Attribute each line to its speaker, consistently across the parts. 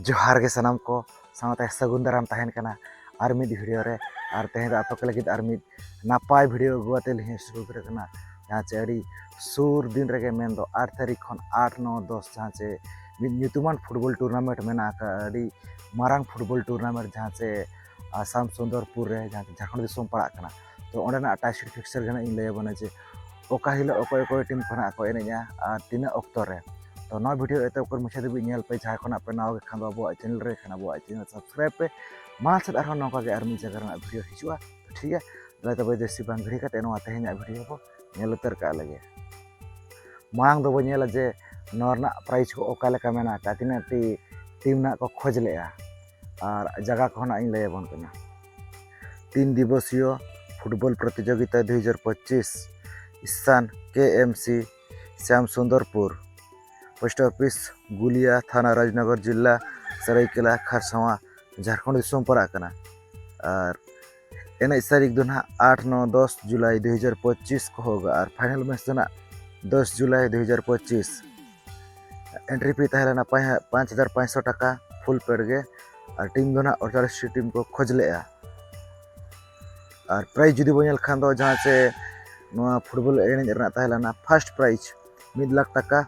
Speaker 1: जोहार के सनम को साथ सगुन दाराम तहन कना आर मिद वीडियो रे और तेहन आपे को लगिद आर मिद नापाय वीडियो अगुआते लिहे शुरू करे कना जहाँ चे अड़ी सुर दिन रगे मेन दो 8 तारीख खन 8, 9, 10 जहाँ चे मिद ᱧᱩᱛᱩᱢᱟᱱ फुटबॉल टूर्नामेंट मेना का अड़ी मारांग फुटबॉल टूर्नामेंट जहाँ चे आसाम सुंदरपुर रे जहाँ झारखंड दिसोम पड़ा कना तो ओंडेना टाइट फिक्सर गना इन लय बना जे ओका हिलो ओकोय ओकोय टीम खना को एनेजा आ तीना ऑक्टो रे तो नौ वीडियो एते ऊपर मुझे भी नेल पे जहाँ खना पे नाव खान अब चैनल रे खान अब चैनल सब्सक्राइब पे मा से आर नौका के आर मी जगह वीडियो हिजुआ तो ठीक है ला तब जैसी बांग घड़ी काते नवा तेहना वीडियो को नेल उतर का लगे मांग दो नेल जे नरना प्राइज को ओका लेका मेना का तीना टीम ना को खोज लेआ और जगह को ना इन लय बन कना 3 दिवसीय फुटबॉल प्रतियोगिता 2025 स्थान KMC Shyam Sundarpur post office Gulia थाना राजनगर जिला सरायकेला खरसावा झारखंड दिसोम पड़ा कना और एन तारीख दो 8, 9, 10 जुलाई 2025 को होगा और फाइनल मैच दो 10 जुलाई 2025 एंट्री फी तहना 5,500 टाका फुल पेड गे और टीम दो 48 टीम को खोज लेआ और प्राइज जुदी बो खान दो जहाँ से फुटबॉल एने तहना फर्स्ट प्राइज 1 लाख टाका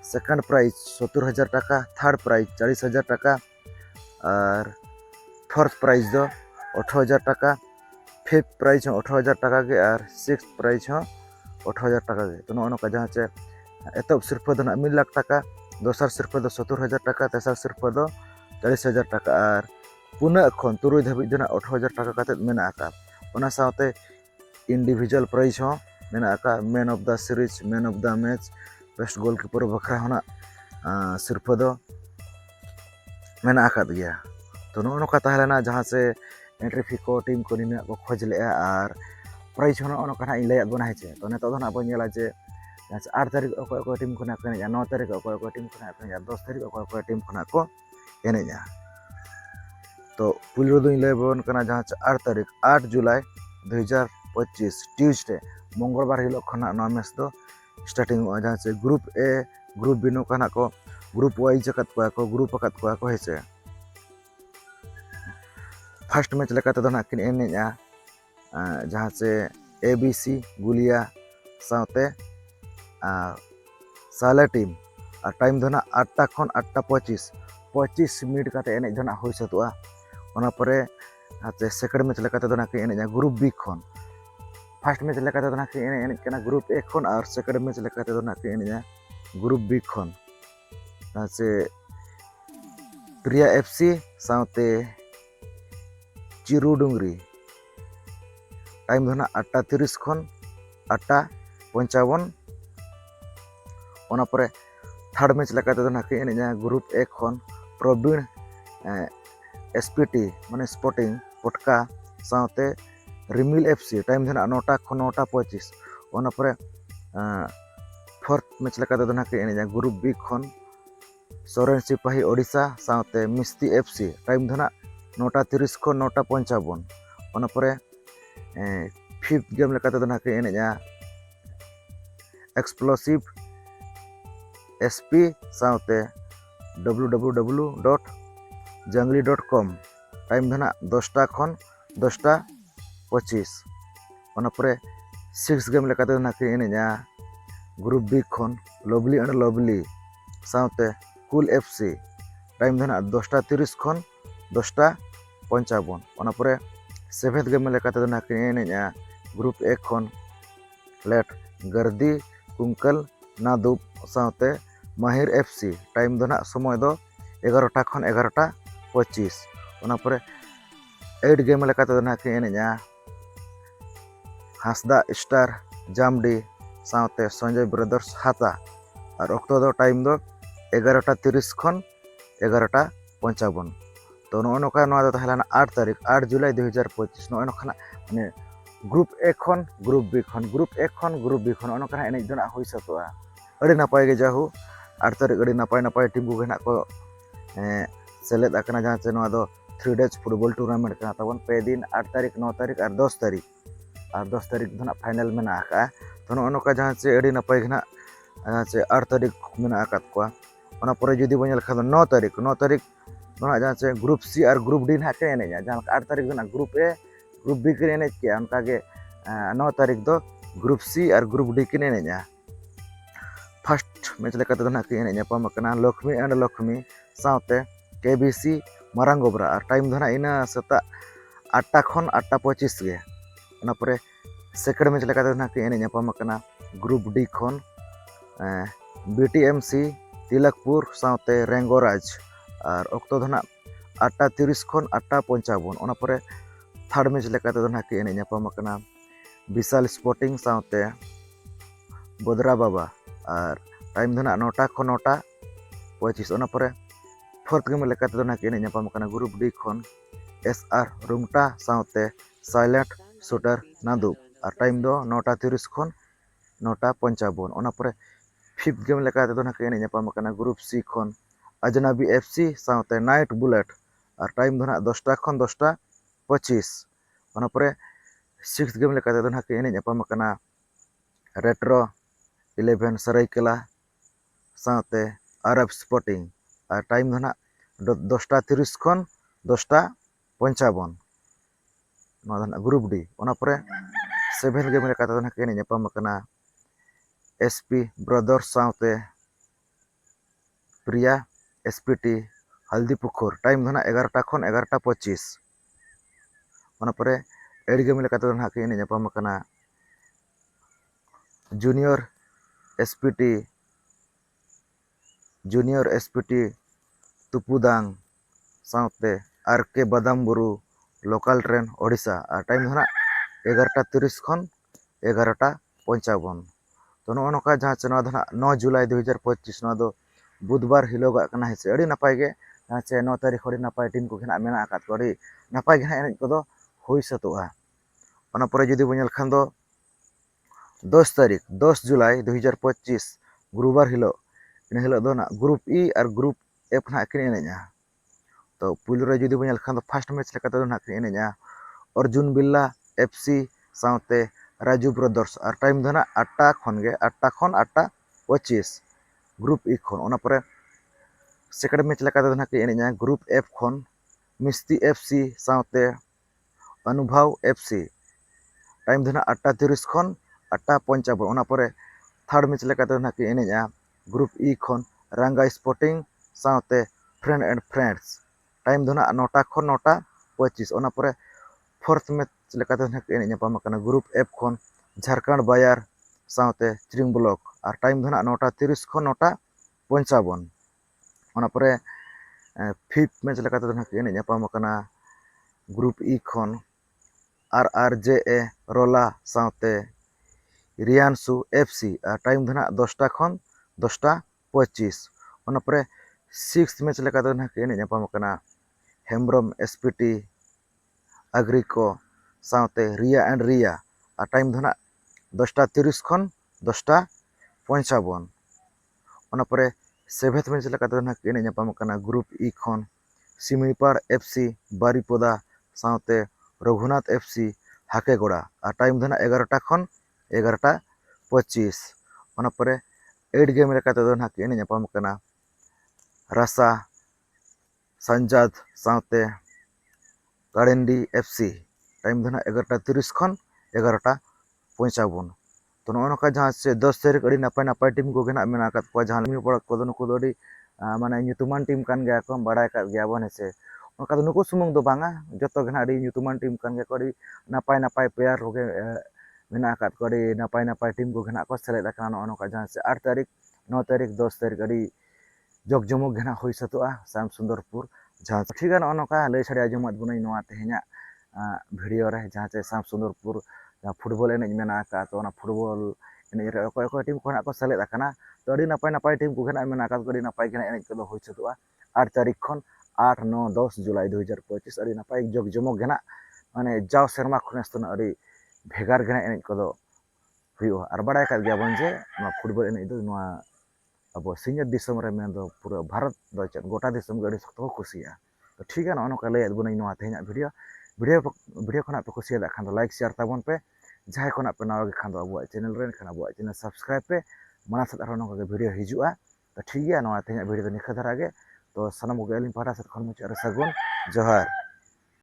Speaker 1: सेकंड प्राइज 70,000 टाका थर्ड प्राइज 40,000 टाका और फोर्थ प्राइज दो 18,000 टाका फिफ्थ प्राइज 18,000 टाका के और सिक्स प्राइज 18,000 टाका के तो नौका जहाँ से एतब सिर्फ दो 1 लाख टाका दोसर सिर्फ दो 70,000 टाका तेसर सिर्फ दो 40,000 टाका और पुना खन तुरुई धाबी दो 18,000 टाका काते मेना का ओना साथे इंडिविजुअल प्राइज मेना का man of the series man of the match best goalkeeper बखरा होना सिर्फ दो मेना गया तो नौका तहना जहाँ से एंट्री फी को टीम को निना को खोज लेआ और प्राइज होना इन लय बना है तो नेता दो अब नेला जे 8 तारीख अको टीम को 9 तारीख अको टीम को 10 तारीख अको टीम को एनेजा तो पुलिस दो लय बन कना जहाँ 8 तारीख 8 जुलाई 2025 ट्यूसडे मंगलवार हिलो खना ना मैच दो स्टार्टिंग जहाँ से ग्रुप ए ग्रुप बी नौका को ग्रुप वाइज को ग्रुप को हेसे फर्स्ट मैच लेकाते दो किन एनेजा जहाँ से ABC गुलिया साथे साले टीम और टाइम दो 8टा खन 8:25 मिनट काते एने दो हो सतुआ ओना परे सेकंड मैच लेकाते दो एनेजा ग्रुप बी खन फर्स्ट मैच लेकाते दो एने कना ग्रुप ए खन और सेकंड मैच लेकाते दो एनेजा ग्रुप बी खन से प्रिया FC साथे चिरू डुंगरी टाइम दो 8:30 खन 8:55 ओना परे थर्ड मैच लेकाते दो एनेजा ग्रुप ए खन प्रवीण SPT माने स्पोर्टिंग पटका साथे रिमिल FC टाइम दो 9टा खन 9:25 ओना परे फोर्थ मैच लेकाते दो एनेजा ग्रुप बी खन सोरेन सिपाही ओडिशा साथे मिस्ती FC टाइम दो 9:30 खन 9:55 ओना परे फिफ्थ गेम लेकाते दो एनेजा एक्सप्लोसिव SP साथे www.jangli.com टाइम दो 10टा खन 10:25 ओना परे सिक्स गेम लेकाते दो एनेजा ग्रुप बी खन लवली एंड लवली साथे कुल FC टाइम दो 10:30 खन 10:55 ओना परे सेवेंथ गेम लेकाते दो एनेजा ग्रुप ए खन लेट गर्दी कुंकल नादुप साथे माहिर FC टाइम दो समय दो 11टा खन 11:25 ओना परे 8 गेम लेकाते दो एनेजा हासदा स्टार जामडी साथे संजय ब्रदर्स हाता और ऑक्टो दो टाइम दो 11:30 खन 11:55 तो नौका तहलाना 8 तारीख 8 जुलाई 2025 नौका माने ग्रुप ए खन ग्रुप बी खन ग्रुप ए खन ग्रुप बी खन नौका एने दो हो सतुआ अड़ी नपाय गे जाहू 8 तारीख अड़ी नपाय टीम को ना को सेलेद आकना जहाँ से 3 डेज फुटबॉल टूर्नामेंट का तबन 5 दिन 8 तारीख 9 तारीख और 10 तारीख दो फाइनल में आका तो नौका जहाँ से अड़ी नपाय ना जहाँ से 8 तारीख में आकात को जुदी बो 9 तारीख ᱱᱚᱣᱟ ᱡᱟᱦᱟᱸ ᱪᱮ ग्रुप सी और ग्रुप डी ना के एनेजा जहां 8 तारीख दो ग्रुप ए ग्रुप बी के एनेज के उनका के 9 तारीख दो ग्रुप सी और ग्रुप डी के एनेजा फर्स्ट मैच लेका तो ना के एनेज पाम कना लक्ष्मी एंड लक्ष्मी साथे केबीसी मारांगोबरा और टाइम दो ना इना सता 8 खन 8:25 गे ओना परे सेकंड मैच लेका तो ना के एनेज पाम कना ग्रुप डी खन बीटीएमसी तिलकपुर साथे रेंगोराज और अक्तो दो ना 8:30 खन 8:55 ओना परे थर्ड मैच लेका तो ना के एनेज पाम कना विशाल स्पोर्टिंग साथे बोदरा बाबा और टाइम दो ना 9 खन 9:25 ओना परे फोर्थ गेम लेका तो ना के एनेज पाम कना ग्रुप डी खन एसआर रुंगटा साथे साइलेंट शूटर नादू और टाइम दो 9:30 खन 9:55 ओना परे फिफ्थ गेम लेका तो ना के एनेज पाम कना ग्रुप सी खन अजनबी एफसी साथे नाइट बुलेट और टाइम दो ना 10 खन 10:25 ओना परे सिक्स्थ गेम लेका तो ना के एनेज पाम कना रेट्रो 11 सरायकेला साथे अरब स्पोर्टिंग और टाइम दो ना 10:30 खन 10:55 नोआ दो ना ग्रुप डी ओना परे सेवेंथ गेम लेका तो ना के एनेज पाम कना एसपी ब्रदर्स साथे प्रिया एसपीटी हल्दीपुकुर टाइम दो ना 11 खन 11:25 ओना परे एड गेम लेका तो ना के एनेज पाम कना जूनियर एसपीटी तुपुदांग साथे आरके बादामबुरु लोकल ट्रेन ओडिशा और टाइम दो ना 11:30 खन 11:55 तो नो नोका जहां चे 9 जुलाई 2025 नो दो बुधवार हिलोगा कना हेसे अड़ी नपाय गे जहां चे 9 तारीख अड़ी नपाय टीम को घेना मेना आकात को अड़ी नपाय घेना एनेज को दो होई सतोआ ओना परे जुदी बनेल खान दो 10 तारीख 10 जुलाई 2025 गुरुवार हिलो इन हिलो दो ना ग्रुप ई और ग्रुप एफ ना के एनेजा तो पुल रे जुदी बनेल खान दो फर्स्ट मैच लेका तो ना के एनेजा अर्जुन बिल्ला एफसी साथे राजू ब्रदर्स और टाइम दो ना 8 खन 8:25 ग्रुप ई खन ओना परे सेकंड मैच लेका तो ना के एनेजा ग्रुप एफ खन मिस्ती एफसी साथे अनुभव एफसी टाइम दो ना 8:30 खन 8:55 ओना परे थर्ड मैच लेका तो ना के एनेजा ग्रुप ई खन रंगा स्पोर्टिंग साथे फ्रेंड एंड फ्रेंड्स टाइम दो ना 9 खन 9:25 ओना परे फोर्थ मैच लेका तो ना के एनेज पाम कना ग्रुप एफ खन झारखंड बायर साथे चिरिंग ब्लॉक और टाइम दो ना 9:30 खन 9:55 ओना परे फिफ्थ मैच लेका तो ना के एनेज पाम कना ग्रुप ई खन आरआरजे रोला साथे रियानसु एफसी और टाइम दो ना 10 खन 10:25 ओना परे सिक्स्थ मैच लेका तो ना के एनेज पाम कना हेम्ब्रम एसपीटी अग्रिको साथे रिया एंड रिया और टाइम दो ना 10:30 खन 10:55 ओना परे सेवेंथ मैच लेका तो ना के एनेज पाम कना ग्रुप ई खन सिमिपार एफसी बारीपोदा साथे रघुनाथ एफसी हाकेगोड़ा और टाइम दो ना 11 खन 11:25 ओना परे एट गेम लेका तो ना के एनेज पाम कना रासा संजाद साथे कारेंडी एफसी टाइम दो ना 11:30 खन 11:55 तो नोका जहां से 10 तारीख अड़ी नपाय नपाय टीम को घेना मेना कात को जहां मी पड़ को नुको अड़ी माने ᱧᱩᱛᱩᱢᱟᱱ टीम कान गया को बड़ाय कात गया बन हेसे ओका तो नुको सुमुंग दो बांगा जतो घेना अड़ी ᱧᱩᱛᱩᱢᱟᱱ टीम कान गया को अड़ी नपाय नपाय प्लेयर होगे मेना कात को अड़ी नपाय नपाय टीम को घेना को सेलेद काना नोका जहां से 8 तारीख 9 तारीख 10 तारीख अड़ी जग जमक घेना होई सतोआ श्याम सुंदरपुर जहां ठीक है नोका लय छाड़ी आजमत बुनई नोआ तेहना भिडियो रे जहां से श्याम सुंदरपुर फुटबॉल एनेज मेना का तो फुटबॉल एनेज रे अकोय टीम को को सेलेद आकना तो अड़ी नपाय नपाय टीम को घेना मेना का अड़ी नपाय घेना एनेज को होई सतोआ 8 तारीख खन 8 9 10 जुलाई 2025 अड़ी नपाय जग जमक घेना माने जाव सेरमा खनेस्तन अड़ी भेगार घेना एनेज को हुयो और बड़ाय का गया बन जे फुटबॉल एनेज दो अब सिंगर दिसम रे मेन दो पूरा भारत दो चेन गोटा दिसम गड़ी सख्त खुशिया तो ठीक है नोका लय बुनई नोआ तेहना वीडियो वीडियो खना पे खुशिया खान लाइक शेयर ताबन पे जहां खना पे नावा खान अब चैनल रे खान अब चैनल सब्सक्राइब पे मना साथ नोका वीडियो हिजुआ तो ठीक है नोआ तेहना वीडियो निखा धरा गे तो सानम को अली पहाड़ा से खन मुचाद रे सगुन जोहार।